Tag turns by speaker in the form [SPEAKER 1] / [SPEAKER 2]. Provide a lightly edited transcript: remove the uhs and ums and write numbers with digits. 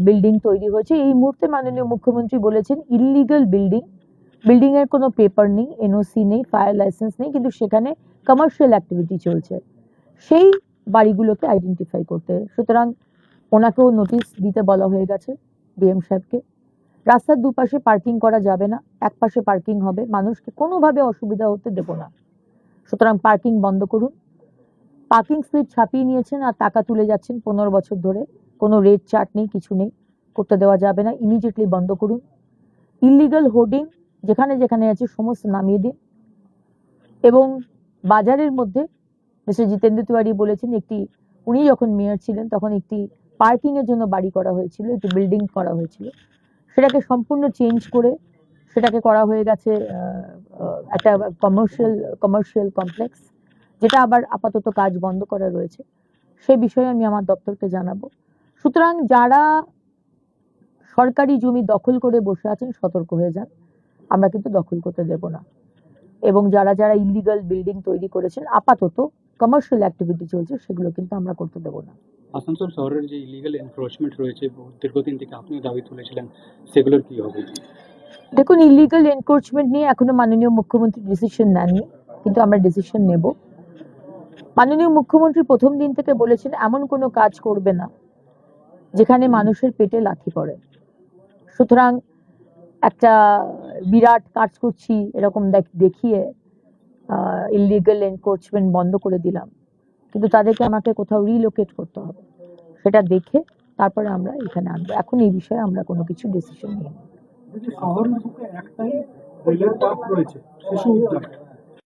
[SPEAKER 1] Building তৈরি হয়েছে। এই মুহূর্তে মাননীয় মুখ্যমন্ত্রী বলেছেন ইললিগাল বিল্ডিং এর কোনো পেপার নেই, এনওসি নেই, ফায়ার লাইসেন্স নেই, কিন্তু সেখানে কমার্শিয়াল অ্যাক্টিভিটি চলছে, সেই বাড়িগুলোকে আইডেন্টিফাই করতে। সুতরাং ওনাকেও নোটিশ দিতে বলা হয়ে গেছে ডিএম সাহেবকে। রাস্তার দুপাশে পার্কিং করা যাবে না, এক পাশে পার্কিং হবে, মানুষকে কোনোভাবে অসুবিধা হতে দেব না। সুতরাং পার্কিং বন্ধ করুন। পার্কিং স্লিপ ছাপিয়ে নিয়েছেন আর টাকা তুলে যাচ্ছেন 15 বছর ধরে, কোনো রেট চার্ট নেই, কিছু নেই, করতে দেওয়া যাবে না, ইমিডিয়েটলি বন্ধ করুন। ইললিগাল হোর্ডিং যেখানে যেখানে আছে সমস্ত নামিয়ে দিন। এবং বাজারের মধ্যে মিস্টার জিতেন্দ্র তিওয়ারি বলেছেন উনি যখন মেয়র ছিলেন তখন একটি পার্কিং এর জন্য বাড়ি করা হয়েছিল, একটি বিল্ডিং করা হয়েছিল, সেটাকে সম্পূর্ণ চেঞ্জ করে সেটাকে করা হয়ে গেছে একটা কমার্শিয়াল কমপ্লেক্স, যেটা আবার আপাতত কাজ বন্ধ করা রয়েছে। সে বিষয়ে আমি আমার দপ্তরকে জানাবো। সুতরাং যারা সরকারি জমি দখল করে বসে আছেন সতর্ক হয়ে যান, আমরা কিন্তু দখল করতে দেব না। এবং যারা যারা ইলিগাল বিল্ডিং তৈরি করেছেন, আপাতত কমার্শিয়াল অ্যাক্টিভিটি চলছে, সেগুলো কিন্তু আমরা করতে দেব না।
[SPEAKER 2] আসানসোল শহরের যে ইলিগাল এনক্রোচমেন্ট রয়েছে দীর্ঘদিন থেকে আপনিও দাবি তুলেছিলেন, সেগুলোর কি হবে?
[SPEAKER 1] দেখুন, ইলিগাল এনক্রোচমেন্ট নিয়ে এখনো মাননীয় মুখ্যমন্ত্রী ডিসিশন নেননি, কিন্তু আমরা ডিসিশন নেব। মাননীয় মুখ্যমন্ত্রী প্রথম দিন থেকে বলেছেন এমন কোনো কাজ করবে না যেখানে মানুষের পেটে লাথি পড়ে। সুতরাং একটা বিরাট কাজ করছি এরকম দেখিয়ে ইলিগাল এনক্রোচমেন্ট বন্ধ করে দিলাম, কিন্তু তাদেরকে আমাকে কোথাও রিলোকেট করতে হবে, সেটা দেখে তারপরে আমরা এখানে আনবো। এখন এই বিষয়ে আমরা কোনো কিছু ডিসিশন নিই।
[SPEAKER 3] শহরের বুকে একটাই রেলের পার্ক রয়েছে, শিশু উদ্যান,